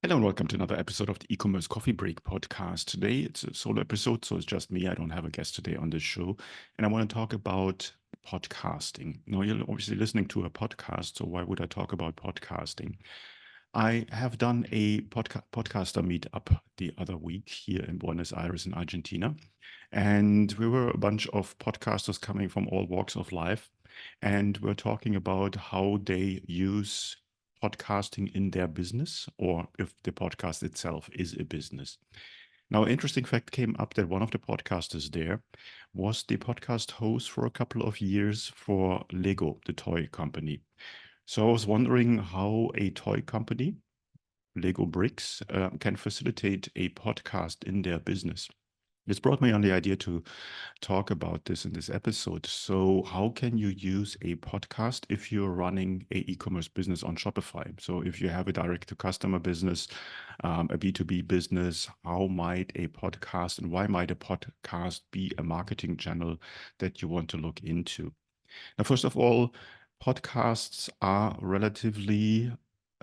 Hello and welcome to another episode of the E-commerce Coffee Break podcast. Today it's a solo episode, so it's just me. I don't have a guest today on this show. And I want to talk about podcasting. Now, you're obviously listening to a podcast, so why would I talk about podcasting? I have done a podcaster meetup the other week here in Buenos Aires in Argentina. And we were a bunch of podcasters coming from all walks of life. And we're talking about how they use podcasting in their business, or if the podcast itself is a business. Now, an interesting fact came up that one of the podcasters there was the podcast host for a couple of years for Lego, the toy company. So I was wondering how a toy company, Lego Bricks, can facilitate a podcast in their business. This brought me on the idea to talk about this in this episode. So, how can you use a podcast if you're running a e-commerce business on Shopify? So, if you have a direct-to-customer business, a B2B business, how might a podcast and why might a podcast be a marketing channel that you want to look into? Now, first of all, podcasts are relatively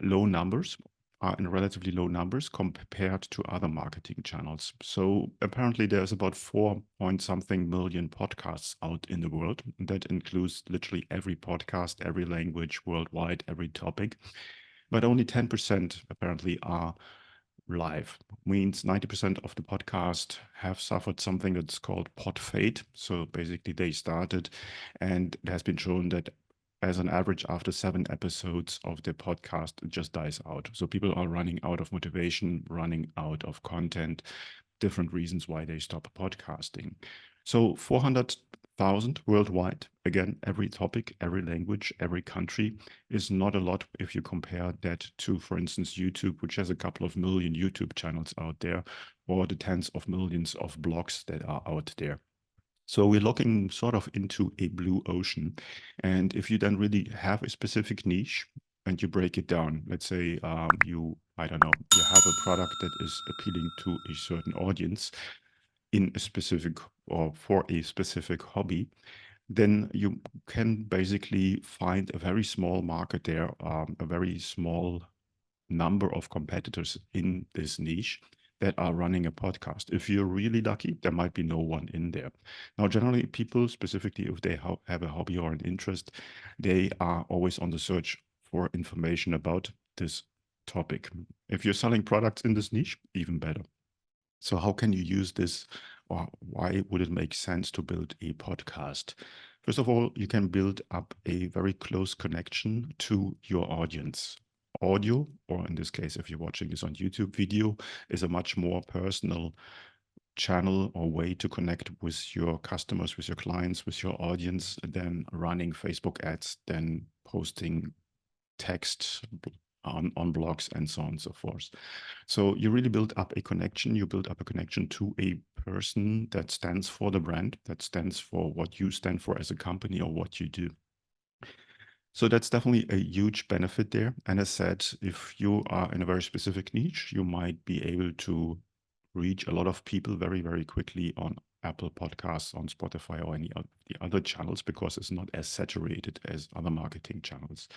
low numbers, are in relatively low numbers compared to other marketing channels. So apparently there's about 4 point something million podcasts out in the world. That includes literally every podcast, every language worldwide, every topic. But only 10% apparently are live. Means 90% of the podcast have suffered something that's called pod fade. So basically they started and it has been shown that as an average after 7 episodes of the podcast, it just dies out. So people are running out of motivation, running out of content, different reasons why they stop podcasting. So 400,000 worldwide, again, every topic, every language, every country is not a lot if you compare that to, for instance, YouTube, which has a couple of million YouTube channels out there, or the tens of millions of blogs that are out there. So we're looking sort of into a blue ocean. And if you then really have a specific niche and you break it down, let's say I don't know, you have a product that is appealing to a certain audience in a specific or for a specific hobby, then you can basically find a very small market there, a very small number of competitors in this niche that are running a podcast. If you're really lucky, there might be no one in there. Now, generally, people, specifically if they have a hobby or an interest, they are always on the search for information about this topic. If you're selling products in this niche, even better. So, how can you use this, or why would it make sense to build a podcast? First of all, you can build up a very close connection to your audience. Audio, or in this case, if you're watching this on YouTube, video is a much more personal channel or way to connect with your customers, with your clients, with your audience than running Facebook ads, than posting text on blogs and so on and so forth. So you really build up a connection. You build up a connection to a person that stands for the brand, that stands for what you stand for as a company or what you do. So that's definitely a huge benefit there. And as said, if you are in a very specific niche, you might be able to reach a lot of people very, very quickly on Apple Podcasts, on Spotify, or any of the other channels because it's not as saturated as other marketing channels.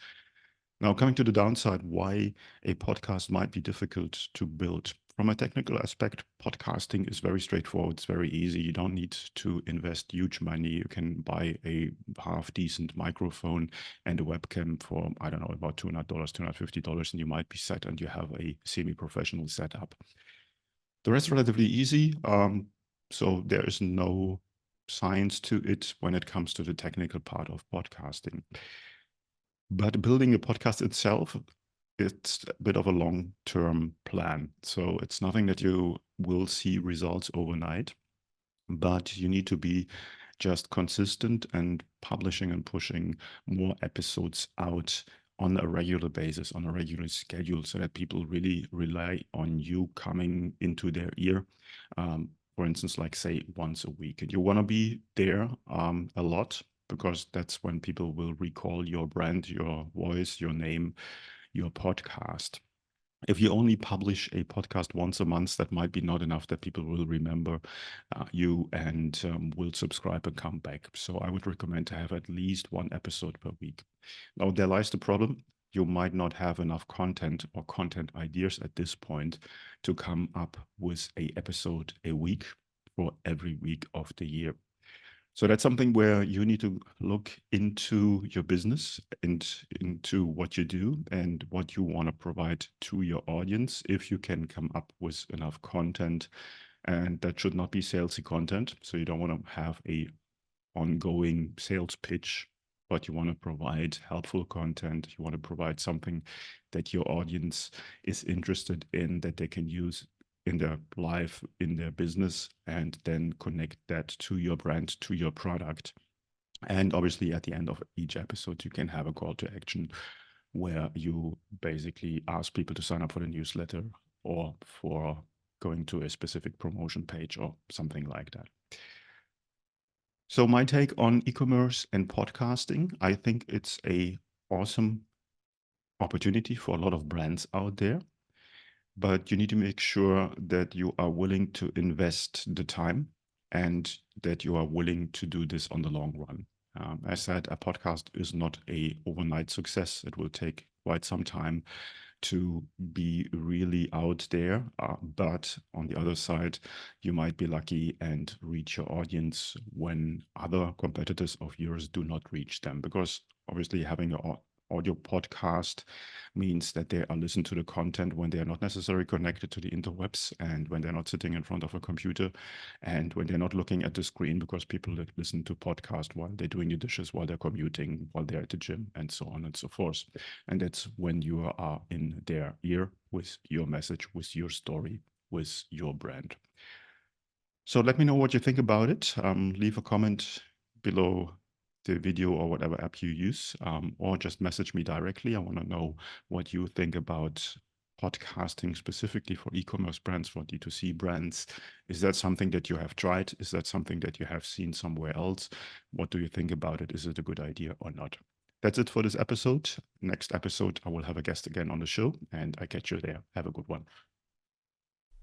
Now, coming to the downside, why a podcast might be difficult to build. From a technical aspect, podcasting is very straightforward. It's very easy. You don't need to invest huge money. You can buy a half decent microphone and a webcam for, I don't know, about $200, $250, and you might be set and you have a semi-professional setup. The rest is relatively easy. So there is no science to it when it comes to the technical part of podcasting. But building a podcast itself, it's a bit of a long-term plan. So it's nothing that you will see results overnight, but you need to be just consistent and publishing and pushing more episodes out on a regular basis, on a regular schedule, so that people really rely on you coming into their ear. For instance, like say once a week. And you want to be there a lot, because that's when people will recall your brand, your voice, your name, your podcast. If you only publish a podcast once a month, that might be not enough that people will remember you and will subscribe and come back. So I would recommend to have at least one episode per week. Now, there lies the problem. you might not have enough content or content ideas at this point to come up with an episode a week for every week of the year. So that's something where you need to look into your business and into what you do and what you want to provide to your audience, if you can come up with enough content. And that should not be salesy content. So you don't want to have a ongoing sales pitch, but you want to provide helpful content. You want to provide something that your audience is interested in, that they can use in their life, in their business, and then connect that to your brand, to your product. And obviously at the end of each episode, you can have a call to action where you basically ask people to sign up for the newsletter or for going to a specific promotion page or something like that. So my take on e-commerce and podcasting, I think it's a awesome opportunity for a lot of brands out there, but you need to make sure that you are willing to invest the time and that you are willing to do this on the long run. As said, a podcast is not a overnight success. It will take quite some time to be really out there. But on the other side, you might be lucky and reach your audience when other competitors of yours do not reach them. Because obviously having an audio podcast means that they are listening to the content when they are not necessarily connected to the interwebs and when they're not sitting in front of a computer and when they're not looking at the screen, because people that listen to podcasts while they're doing the dishes, while they're commuting, while they're at the gym, and so on and so forth. And that's when you are in their ear with your message, with your story, with your brand. So let me know what you think about it. Leave a comment below the video or whatever app you use, or just message me directly. I want to know what you think about podcasting specifically for e-commerce brands, for D2C brands. Is that something that you have tried? Is that something that you have seen somewhere else? What do you think about it? Is it a good idea or not? That's it for this episode. Next episode, I will have a guest again on the show, and I catch you there. Have a good one.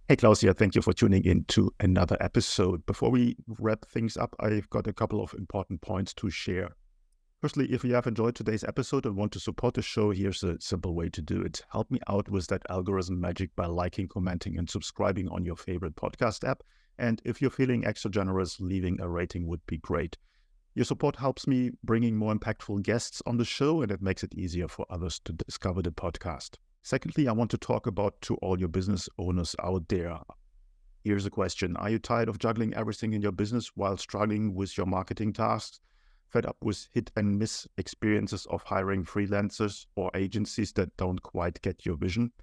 Hey, Claus here. Thank you for tuning in to another episode. Before we wrap things up, I've got a couple of important points to share. Firstly, if you have enjoyed today's episode and want to support the show, here's a simple way to do it. Help me out with that algorithm magic by liking, commenting, and subscribing on your favorite podcast app. And if you're feeling extra generous, leaving a rating would be great. Your support helps me bringing more impactful guests on the show, and it makes it easier for others to discover the podcast. Secondly, I want to talk about to all your business owners out there. Here's a question. Are you tired of juggling everything in your business while struggling with your marketing tasks? Fed up with hit and miss experiences of hiring freelancers or agencies that don't quite get your vision?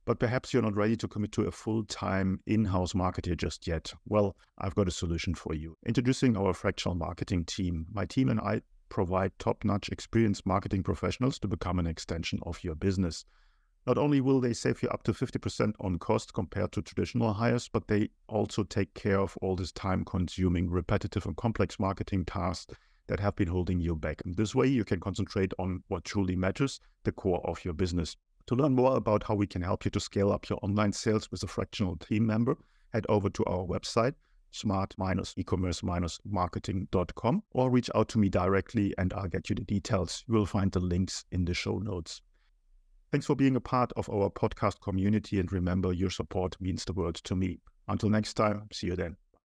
But perhaps you're not ready to commit to a full-time in-house marketer just yet. Well, I've got a solution for you. Introducing our fractional marketing team. My team and I provide top-notch experienced marketing professionals to become an extension of your business. Not only will they save you up to 50% on cost compared to traditional hires, but they also take care of all this time-consuming, repetitive and complex marketing tasks that have been holding you back. And this way, you can concentrate on what truly matters, the core of your business. To learn more about how we can help you to scale up your online sales with a fractional team member, head over to our website, smart-ecommerce-marketing.com, or reach out to me directly and I'll get you the details. You will find the links in the show notes. Thanks for being a part of our podcast community, and remember, your support means the world to me. Until next time, see you then.